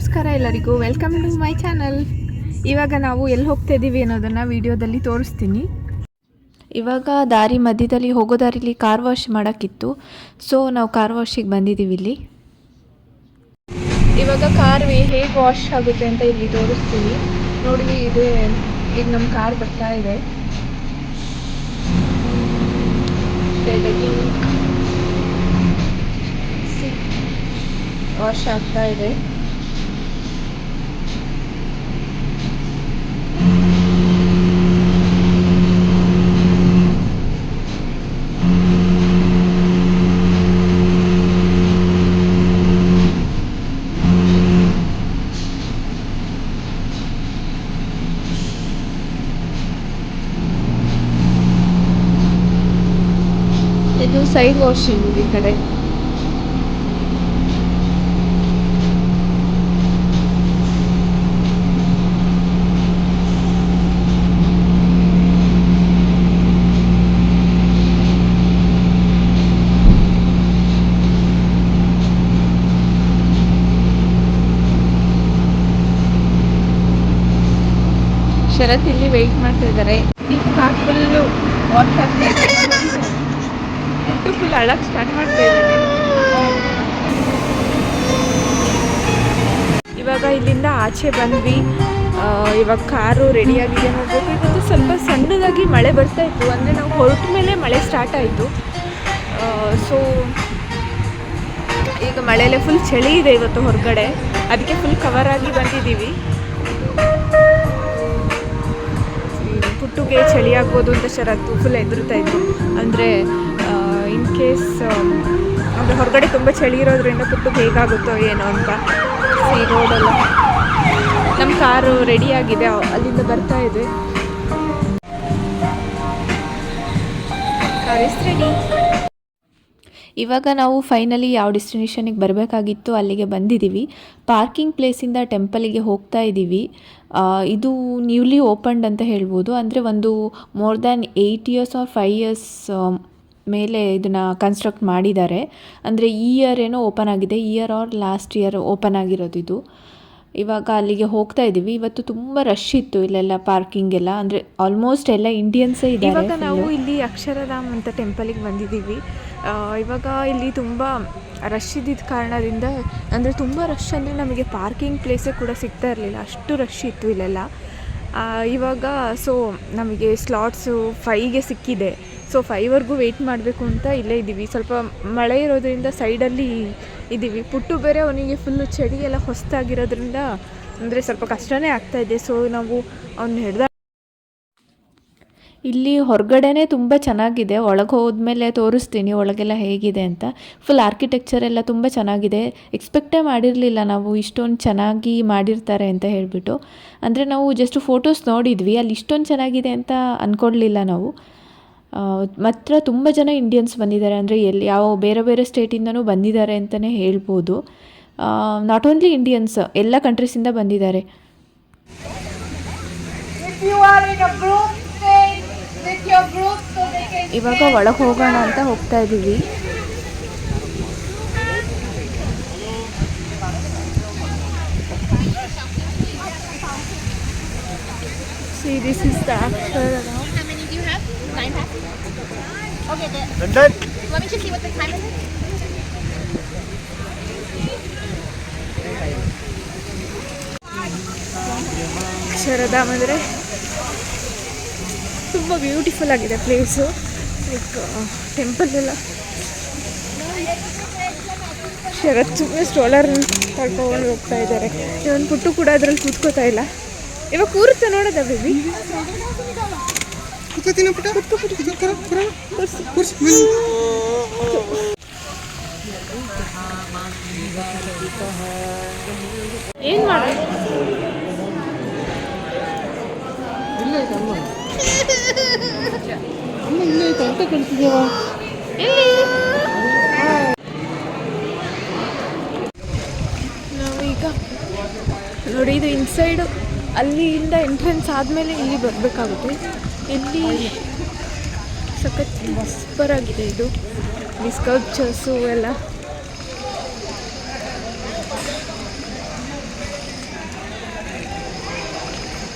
ನಮಸ್ಕಾರ ಎಲ್ಲರಿಗೂ, welcome to my channel. ಇವಾಗ ನಾವು ಎಲ್ಲಿ ಹೋಗ್ತಾ ಇದ್ದೀವಿ ಅನ್ನೋದನ್ನು ವಿಡಿಯೋದಲ್ಲಿ ತೋರಿಸ್ತೀನಿ. ಇವಾಗ ದಾರಿ ಮಧ್ಯದಲ್ಲಿ ಹೋಗೋ ದಾರಿಲಿ ಕಾರ್ ವಾಶ್ ಮಾಡೋಕ್ಕಿತ್ತು, ಸೊ ನಾವು ಕಾರ್ ವಾಶಿಗೆ ಬಂದಿದ್ದೀವಿ. ಇಲ್ಲಿ ಇವಾಗ ಕಾರ್ ಹೇಗೆ ವಾಶ್ ಆಗುತ್ತೆ ಅಂತ ಇಲ್ಲಿ ತೋರಿಸ್ತೀವಿ ನೋಡಿ. ಇದೆ ಈಗ ನಮ್ಮ ಕಾರ್ ಬರ್ತಾ ಇದೆ. ವಾಶ್ ಆಗ್ತಾ ಇದೆ. ಇದು ಸೈಡ್ ವಾಶಿಂಗ್ ಈ ಕಡೆ. ಶರತ್ ಇಲ್ಲಿ ವೆಯ್ಟ್ ಮಾಡ್ತಾ ಇದ್ದಾರೆ. ಈ ಕಾರ್ ಫುಲ್ಲು ವಾಶ್ ಆಗ್ತಾ ಇದೆ. ಫುಲ್ ಅಳಕ್ಕೆ ಸ್ಟಾರ್ಟ್ ಮಾಡ್ತಾ ಇದ್ದೀನಿ. ಇವಾಗ ಇಲ್ಲಿಂದ ಆಚೆ ಬಂದ್ವಿ. ಇವಾಗ ಕಾರು ರೆಡಿಯಾಗಿದೆ ನೋಡಬೇಕು. ಇವತ್ತು ಸ್ವಲ್ಪ ಸಣ್ಣದಾಗಿ ಮಳೆ ಬರ್ತಾ ಇತ್ತು, ಅಂದರೆ ನಾವು ಹೊರಟ ಮೇಲೆ ಮಳೆ ಸ್ಟಾರ್ಟ್ ಆಯಿತು. ಸೊ ಈಗ ಮಳೆಯಲ್ಲೇ ಫುಲ್ ಚಳಿ ಇದೆ ಇವತ್ತು ಹೊರಗಡೆ, ಅದಕ್ಕೆ ಫುಲ್ ಕವರ್ ಆಗಿ ಬಂದಿದ್ದೀವಿ. ಪುಟ್ಟುಗೆ ಚಳಿ ಆಗ್ಬೋದು ಅಂತ ಶರತ್ತು ಫುಲ್ ಹೆದರ್ತಾ ಇತ್ತು. ಅಂದರೆ ಇನ್ ಕೇಸ್ ಅಂದರೆ ಹೊರಗಡೆ ತುಂಬ ಚಳಿ ಇರೋದ್ರಿಂದ ಪುಟ್ಟುಗೆ ಹೇಗಾಗುತ್ತೋ ಏನೋ ಅಂತ. ಈ ರೋಡೆಲ್ಲ ನಮ್ಮ ಕಾರು ರೆಡಿಯಾಗಿದೆ, ಅಲ್ಲಿಂದ ಬರ್ತಾ ಇದೆ. Car is ready. ಇವಾಗ ನಾವು ಫೈನಲಿ ಯಾವ ಡೆಸ್ಟಿನೇಷನಿಗೆ ಬರಬೇಕಾಗಿತ್ತು ಅಲ್ಲಿಗೆ ಬಂದಿದ್ದೀವಿ. ಪಾರ್ಕಿಂಗ್ ಪ್ಲೇಸಿಂದ ಟೆಂಪಲಿಗೆ ಹೋಗ್ತಾ ಇದ್ದೀವಿ. ಇದು ನ್ಯೂಲಿ ಓಪನ್ಡ್ ಅಂತ ಹೇಳ್ಬೋದು. ಅಂದರೆ ಒಂದು more than 8 years or 5 years ಮೇಲೆ ಇದನ್ನು ಕನ್ಸ್ಟ್ರಕ್ಟ್ ಮಾಡಿದ್ದಾರೆ. ಅಂದರೆ ಈ ಇಯರ್ ಏನೋ ಓಪನ್ ಆಗಿದೆ, year or last year open ಆಗಿರೋದು ಇದು. ಇವಾಗ ಅಲ್ಲಿಗೆ ಹೋಗ್ತಾ ಇದ್ದೀವಿ. ಇವತ್ತು ತುಂಬ ರಶ್ ಇತ್ತು ಇಲ್ಲೆಲ್ಲ, ಪಾರ್ಕಿಂಗ್ ಎಲ್ಲ. ಅಂದರೆ ಆಲ್ಮೋಸ್ಟ್ ಎಲ್ಲ ಇಂಡಿಯನ್ಸೇ ಇದ್ದಾರೆ. ಇವಾಗ ನಾವು ಇಲ್ಲಿ ಅಕ್ಷರಧಾಮ್ ಅಂತ ಟೆಂಪಲಿಗೆ ಬಂದಿದ್ದೀವಿ. ಇವಾಗ ಇಲ್ಲಿ ತುಂಬ ರಶ್ ಇದ್ದಿದ್ದ ಕಾರಣದಿಂದ, ಅಂದರೆ ತುಂಬ ರಶ್ ಅಂದರೆ ನಮಗೆ ಪಾರ್ಕಿಂಗ್ ಪ್ಲೇಸೇ ಕೂಡ ಸಿಗ್ತಾ ಇರಲಿಲ್ಲ, ಅಷ್ಟು ರಶ್ ಇತ್ತು ಇಲ್ಲೆಲ್ಲ. ಇವಾಗ ಸೊ ನಮಗೆ ಸ್ಲಾಟ್ಸು 5ಗೆ ಸಿಕ್ಕಿದೆ. ಸೊ 5ವರೆಗೂ ವೆಯ್ಟ್ ಮಾಡಬೇಕು ಅಂತ ಇಲ್ಲೇ ಇದ್ದೀವಿ. ಸ್ವಲ್ಪ ಮಳೆ ಇರೋದ್ರಿಂದ ಸೈಡಲ್ಲಿ ಇದ್ದೀವಿ. ಪುಟ್ಟು ಬೇರೆ ಅವನಿಗೆ ಫುಲ್ಲು ಚಳಿ ಎಲ್ಲ ಹೊಸ್ತಾಗಿರೋದ್ರಿಂದ ಅಂದರೆ ಸ್ವಲ್ಪ ಕಷ್ಟನೇ ಆಗ್ತಾಯಿದೆ. ಸೊ ನಾವು ಅವ್ನು ಹಿಡ್ದ. ಇಲ್ಲಿ ಹೊರಗಡೆನೇ ತುಂಬ ಚೆನ್ನಾಗಿದೆ, ಒಳಗೆ ಹೋದ್ಮೇಲೆ ತೋರಿಸ್ತೀನಿ ಒಳಗೆಲ್ಲ ಹೇಗಿದೆ ಅಂತ. ಫುಲ್ ಆರ್ಕಿಟೆಕ್ಚರ್ ಎಲ್ಲ ತುಂಬ ಚೆನ್ನಾಗಿದೆ. ಎಕ್ಸ್ಪೆಕ್ಟೇ ಮಾಡಿರಲಿಲ್ಲ ನಾವು ಇಷ್ಟೊಂದು ಚೆನ್ನಾಗಿ ಮಾಡಿರ್ತಾರೆ ಅಂತ ಹೇಳಿಬಿಟ್ಟು. ಅಂದರೆ ನಾವು ಜಸ್ಟ್ ಫೋಟೋಸ್ ನೋಡಿದ್ವಿ, ಅಲ್ಲಿ ಇಷ್ಟೊಂದು ಚೆನ್ನಾಗಿದೆ ಅಂತ ಅಂದ್ಕೊಳ್ಲಿಲ್ಲ ನಾವು. ಮಾತ್ರ ತುಂಬ ಜನ ಇಂಡಿಯನ್ಸ್ ಬಂದಿದ್ದಾರೆ, ಅಂದರೆ ಯಾವ ಬೇರೆ ಬೇರೆ ಸ್ಟೇಟಿಂದನೂ ಬಂದಿದ್ದಾರೆ ಅಂತಲೇ ಹೇಳ್ಬೋದು. ನಾಟ್ ಓನ್ಲಿ ಇಂಡಿಯನ್ಸ್, ಎಲ್ಲ ಕಂಟ್ರೀಸಿಂದ ಬಂದಿದ್ದಾರೆ. ಇವಾಗ ಒಳಗೆ ಹೋಗೋಣ ಅಂತ ಹೋಗ್ತಾ ಇದ್ದೀವಿ. See, this is the Akshardham. How many do you have? 9 passes. Okay, let me just see what the time is. Akshardham ಅಂದರೆ ತುಂಬ ಬ್ಯೂಟಿಫುಲ್ ಆಗಿದೆ ಪ್ಲೇಸು. ಲೈಕ್ ಟೆಂಪಲ್ ಎಲ್ಲ. ಶರತ್ ಸುಮ್ಮನೆ ಸ್ಟ್ರೋಲರ್ ಕಳ್ಕೊಂಡು ಹೋಗ್ತಾ ಇದ್ದಾರೆ. ಇವನು ಪುಟ್ಟು ಕೂಡ ಅದ್ರಲ್ಲಿ ಕೂತ್ಕೋತಾ ಇಲ್ಲ. ಇವಾಗ ಕೂರುತ್ತೆ ನೋಡೋದ ಬೇಬಿ. ಏನು ಮಾಡಿ ನಾವೀಗ ನೋಡಿ, ಇದು ಇನ್ಸೈಡು ಅಲ್ಲಿಂದ ಎಂಟ್ರೆನ್ಸ್ ಆದಮೇಲೆ ಇಲ್ಲಿ ಬರಬೇಕಾಗುತ್ತೆ. ಇಲ್ಲಿ ಸಖತ್ ಸೂಪರ್ ಆಗಿದೆ ಇದು, ಈ ಸ್ಕಲ್ಪ್ಚರ್ಸು ಎಲ್ಲ.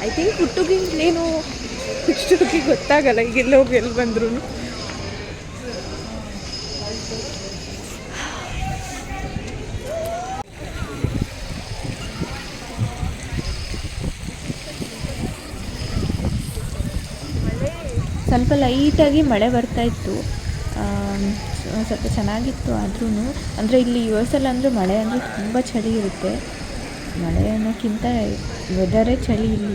ಐ ಥಿಂಕ್ ಹುಟ್ಟುಗೆ ಇನ್ನೇನು ಇಷ್ಟೊತ್ತಿಗೆ ಗೊತ್ತಾಗಲ್ಲ, ಈಗ ಎಲ್ಲೋಗಿ ಎಲ್ಲಿ ಬಂದ್ರು. ಸ್ವಲ್ಪ ಲೈಟಾಗಿ ಮಳೆ ಬರ್ತಾಯಿತ್ತು, ಸ್ವಲ್ಪ ಚೆನ್ನಾಗಿತ್ತು. ಆದ್ರೂ ಅಂದರೆ ಇಲ್ಲಿ US ಅಂದರೆ ಮಳೆ ಅಂದರೆ ತುಂಬ ಚಳಿ ಇರುತ್ತೆ. ಮಳೆ ಅನ್ನೋಕ್ಕಿಂತ ವೆದರೇ ಚಳಿ ಇಲ್ಲಿ.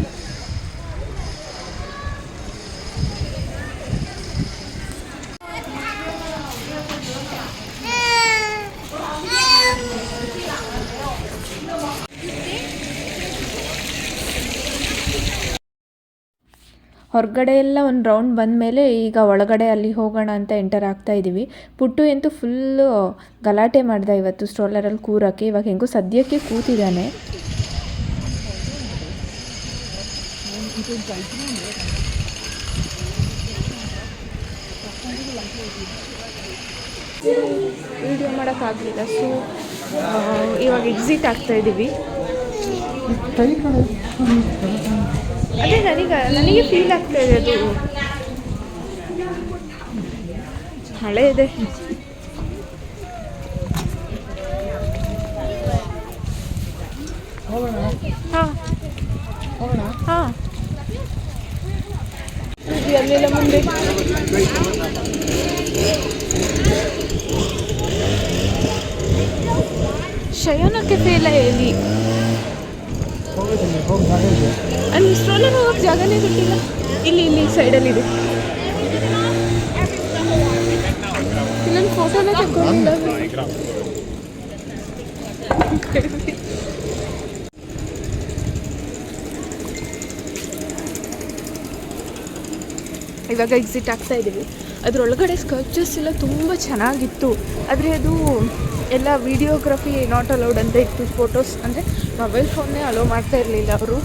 ಹೊರಗಡೆ ಎಲ್ಲ ಒಂದು ರೌಂಡ್ ಬಂದಮೇಲೆ ಈಗ ಒಳಗಡೆ ಅಲ್ಲಿ ಹೋಗೋಣ ಅಂತ ಎಂಟರ್ ಆಗ್ತಾ ಇದ್ದೀವಿ. ಪುಟ್ಟು ಅಂತೂ ಫುಲ್ಲು ಗಲಾಟೆ ಮಾಡ್ದೆ ಇವತ್ತು ಸ್ಟ್ರೋಲರಲ್ಲಿ ಕೂರೋಕ್ಕೆ. ಇವಾಗ ಹೆಂಗೋ ಸದ್ಯಕ್ಕೆ ಕೂತಿದ್ದಾನೆ. ವಿಡಿಯೋ ಮಾಡೋಕ್ಕಾಗಲಿಲ್ಲ, ಸೊ ಇವಾಗ ಎಕ್ಸಿಟ್ ಆಗ್ತಾ ಇದ್ದೀವಿ. ಅದೇ ನನಗೆ ಫೀಲ್ ಆಗ್ತಾ ಇದೆ, ಅದು ಹಳೆ ಇದೆ. ಹಾಂ ಹಾಂ ಅಲ್ಲೆಲ್ಲ ಮುಂದೆ ಶಯನ ಕೆಫೆ ಎಲ್ಲ ಹೇಳಿ ಅಲ್ಲಿ ಸ್ಟ್ರೋಲರ್ ಹೋಗೋಕ್ಕೆ ಜಾಗನೇ ಗೊತ್ತಿಲ್ಲ. ಇಲ್ಲಿ ಸೈಡಲ್ಲಿದೆ. ಇಲ್ಲೊಂದು ಫೋಟೋನ ತಗೊಂಡಿಲ್ಲ. ಇವಾಗ ಎಕ್ಸಿಟ್ ಆಗ್ತಾ ಇದ್ದೀವಿ. ಅದರೊಳಗಡೆ ಸ್ಕಲ್ಪ್ಚರ್ಸ್ ಎಲ್ಲ ತುಂಬ ಚೆನ್ನಾಗಿತ್ತು, ಆದರೆ ಅದು ಎಲ್ಲ ವಿಡಿಯೋಗ್ರಫಿ ನಾಟ್ ಅಲೌಡ್ ಅಂತ ಇತ್ತು. ಫೋಟೋಸ್ ಅಂದರೆ ಮೊಬೈಲ್ ಫೋನ್ನೇ ಅಲೋ ಮಾಡ್ತಾ ಇರಲಿಲ್ಲ ಅವರು.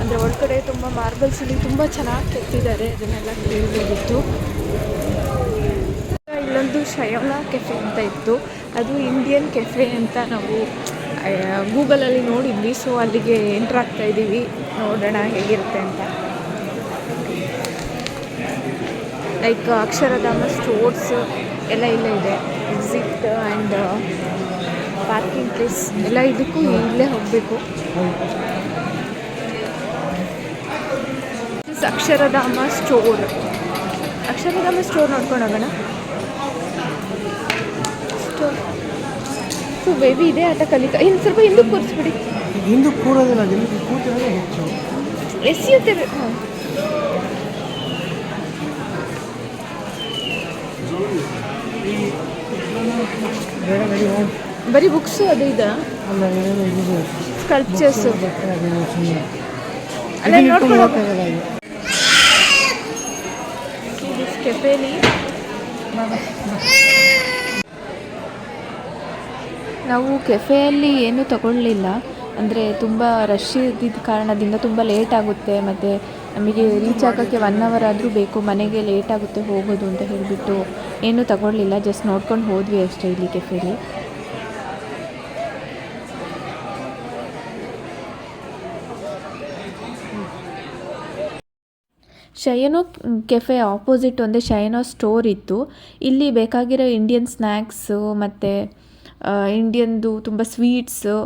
ಅಂದರೆ ಒಳಗಡೆ ತುಂಬ ಮಾರ್ಬಲ್ಸಲ್ಲಿ ತುಂಬ ಚೆನ್ನಾಗಿ ಕೆತ್ತಿದ್ದಾರೆ, ಅದನ್ನೆಲ್ಲ ಕೇಳಬೇಕಿತ್ತು. ಇಲ್ಲೊಂದು ಶಯೋನ ಕೆಫೆ ಅಂತ ಇತ್ತು, ಅದು ಇಂಡಿಯನ್ ಕೆಫೆ ಅಂತ ನಾವು ಗೂಗಲಲ್ಲಿ ನೋಡಿದ್ವಿ. ಸೊ ಅಲ್ಲಿಗೆ ಎಂಟ್ರ್ ಆಗ್ತಾ ಇದ್ದೀವಿ, ನೋಡೋಣ ಹೇಗಿರುತ್ತೆ ಅಂತ. ಲೈಕ್ ಅಕ್ಷರಧಾಮ ಸ್ಟೋರ್ಸ್ ಎಲ್ಲ ಇಲ್ಲೇ ಇದೆ. ಎಕ್ಸಿಟ್ ಆ್ಯಂಡ್ ಪಾರ್ಕಿಂಗ್ ಪ್ಲೇಸ್ ಎಲ್ಲ ಇದಕ್ಕೂ ಇಲ್ಲೇ ಹೋಗಬೇಕು. ಅಕ್ಷರಧಾಮ ಸ್ಟೋರ್ ನೋಡ್ಕೊಂಡು ಹೋಗೋಣ. ಸ್ಟೋರ್ ಸೊ ಬೇಬಿ ಇದೆ ಆಟ ಕಲಿಕಾ. ಇನ್ನು ಸ್ವಲ್ಪ ಹಿಂದಕ್ಕೆ ಕೂರಿಸ್ಬಿಡಿ. ಹಿಂದಕ್ಕೆ ಕೂರೋದಿಲ್ಲ, ಕೂತಿರೋದೇ ಹೆಚ್ಚು. ಎಸೆಯುತ್ತೆ. ಹಾಂ, ಬರೀ ಬುಕ್ಸು ಅದು ಇದೆ, ಸ್ಕಲ್ಪ್ಚರ್ಸು ಅಲ್ಲ ನೋಡ್ಕೊಂಡು ಕೆಫೆಲಿ. ನಾವು ಕೆಫೆಯಲ್ಲಿ ಏನೂ ತಗೊಳ್ಳಿಲ್ಲ, ಅಂದರೆ ತುಂಬ ರಶ್ ಇದ್ದಿದ್ದ ಕಾರಣದಿಂದ ತುಂಬ ಲೇಟ್ ಆಗುತ್ತೆ, ಮತ್ತು ನಮಗೆ ರೀಚ್ ಆಗೋಕ್ಕೆ 1 hour ಆದರೂ ಬೇಕು, ಮನೆಗೆ ಲೇಟ್ ಆಗುತ್ತೆ ಹೋಗೋದು ಅಂತ ಹೇಳಿಬಿಟ್ಟು ಏನೂ ತಗೊಳ್ಳಿಲ್ಲ. ಜಸ್ಟ್ ನೋಡ್ಕೊಂಡು ಹೋದ್ವಿ ಅಷ್ಟೇ ಇಲ್ಲಿ ಕೆಫೆಲಿ. ಶಯನೋ ಕೆಫೆ ಆಪೋಸಿಟ್ ಒಂದೇ ಶಯನೋ ಸ್ಟೋರ್ ಇತ್ತು. ಇಲ್ಲಿ ಬೇಕಾಗಿರೋ ಇಂಡಿಯನ್ ಸ್ನ್ಯಾಕ್ಸು ಮತ್ತು ಇಂಡಿಯನ್ದು ತುಂಬ ಸ್ವೀಟ್ಸು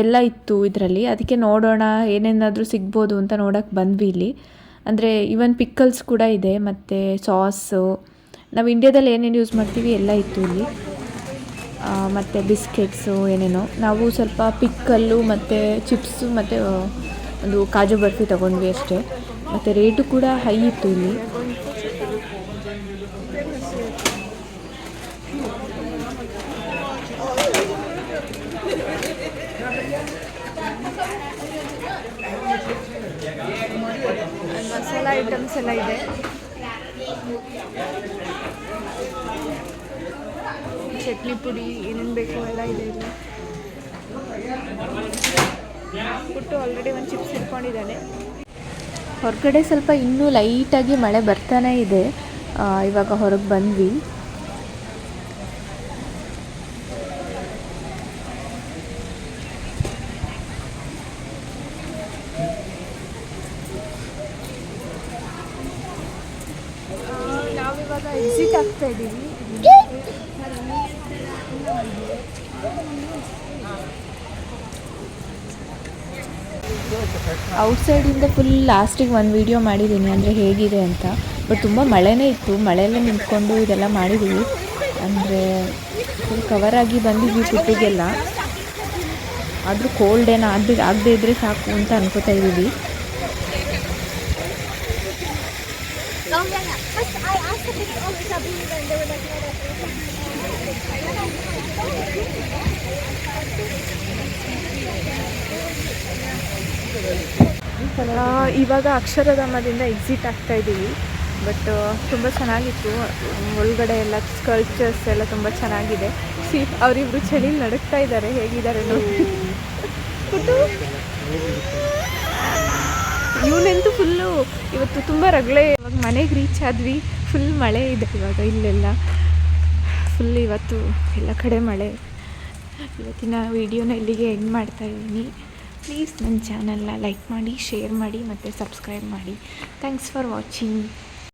ಎಲ್ಲ ಇತ್ತು ಇದರಲ್ಲಿ. ಅದಕ್ಕೆ ನೋಡೋಣ ಏನೇನಾದರೂ ಸಿಗ್ಬೋದು ಅಂತ ನೋಡೋಕ್ಕೆ ಬಂದ್ವಿ ಇಲ್ಲಿ. ಅಂದರೆ ಈವನ್ ಪಿಕ್ಕಲ್ಸ್ ಕೂಡ ಇದೆ, ಮತ್ತು ಸಾಸು, ನಾವು ಇಂಡಿಯಾದಲ್ಲಿ ಏನೇನು ಯೂಸ್ ಮಾಡ್ತೀವಿ ಎಲ್ಲ ಇತ್ತು ಇಲ್ಲಿ. ಮತ್ತು ಬಿಸ್ಕೆಟ್ಸು ಏನೇನೋ. ನಾವು ಸ್ವಲ್ಪ ಪಿಕ್ಕಲ್ಲು ಮತ್ತು ಚಿಪ್ಸು ಮತ್ತು ಒಂದು ಕಾಜು ಬರ್ಫಿ ತೊಗೊಂಡ್ವಿ ಅಷ್ಟೇ. ಮತ್ತು ರೇಟು ಕೂಡ ಹೈ ಇತ್ತು ಇಲ್ಲಿ. ಮಸಾಲ ಐಟಮ್ಸ್ ಎಲ್ಲ ಇದೆ. ಚಟ್ನಿ ಪುಡಿ ಏನೇನು ಬೇಕೋ ಎಲ್ಲ ಇದೆ ಇಲ್ಲಿ. ಬಿಟ್ಟು ಆಲ್ರೆಡಿ ಒಂದು ಚಿಪ್ಸ್ ಇಟ್ಕೊಂಡಿದ್ದಾನೆ. ಹೊರಗಡೆ ಸ್ವಲ್ಪ ಇನ್ನೂ ಲೈಟಾಗಿ ಮಳೆ ಬರ್ತಾನೆ ಇದೆ. ಇವಾಗ ಹೊರಗೆ ಬಂದ್ವಿ. ಇವಾಗ ಎಕ್ಸಿಟ್ ಆಗ್ತಾ ಇದ್ದೀವಿ. ಔಟ್ಸೈಡಿಂದ ಫುಲ್ ಲಾಸ್ಟಿಗೆ ಒಂದು ವೀಡಿಯೋ ಮಾಡಿದ್ದೀನಿ ಅಂದರೆ ಹೇಗಿದೆ ಅಂತ. ಬಟ್ ತುಂಬ ಮಳೆನೇ ಇತ್ತು, ಮಳೆಯಲ್ಲೇ ನಿಂತ್ಕೊಂಡು ಇದೆಲ್ಲ ಮಾಡಿದ್ದೀವಿ. ಅಂದರೆ ಫುಲ್ ಕವರಾಗಿ ಬಂದಿದ್ವಿ ಫುಟ್ಟಿಗೆಲ್ಲ. ಆದರೂ ಕೋಲ್ಡ್ ಏನೋ ಆಗದೇ ಇದ್ದರೆ ಸಾಕು ಅಂತ ಅನ್ಕೋತಾ ಇದ್ದೀವಿ. Oh yeah, yeah. First, I asked the kids always have been and they were like, no, ಇವಾಗ ಅಕ್ಷರಧಾಮದಿಂದ ಎಕ್ಸಿಟ್ ಆಗ್ತಾ ಇದ್ದೀವಿ. ಬಟ್ ತುಂಬ ಚೆನ್ನಾಗಿತ್ತು. ಒಳಗಡೆ ಎಲ್ಲ ಸ್ಕಲ್ಪ್ಚರ್ಸ್ ಎಲ್ಲ ತುಂಬ ಚೆನ್ನಾಗಿದೆ. ಅವರಿಬ್ರು ಚಳಿಲಿ ನಡುಕ್ತಾ ಇದ್ದಾರೆ, ಹೇಗಿದ್ದಾರೆ ನೋಡಿ. ಇವನಂತೂ ಫುಲ್ಲು ಇವತ್ತು ತುಂಬ ರಗಳೆ. ಇವಾಗ ಮನೆಗೆ ರೀಚ್ ಆದ್ವಿ. ಫುಲ್ ಮಳೆ ಇದೆ ಇವಾಗ ಇಲ್ಲೆಲ್ಲ. ಫುಲ್ ಇವತ್ತು ಎಲ್ಲ ಕಡೆ ಮಳೆ. ಇವತ್ತಿನ ವೀಡಿಯೋನ ಇಲ್ಲಿಗೆ ಎಂಡ್ ಮಾಡ್ತಾ ಇದ್ದೀನಿ. ಪ್ಲೀಸ್ ನನ್ನ ಚಾನಲ್ನ ಲೈಕ್ ಮಾಡಿ, ಶೇರ್ ಮಾಡಿ ಮತ್ತು ಸಬ್ಸ್ಕ್ರೈಬ್ ಮಾಡಿ. Thanks for watching.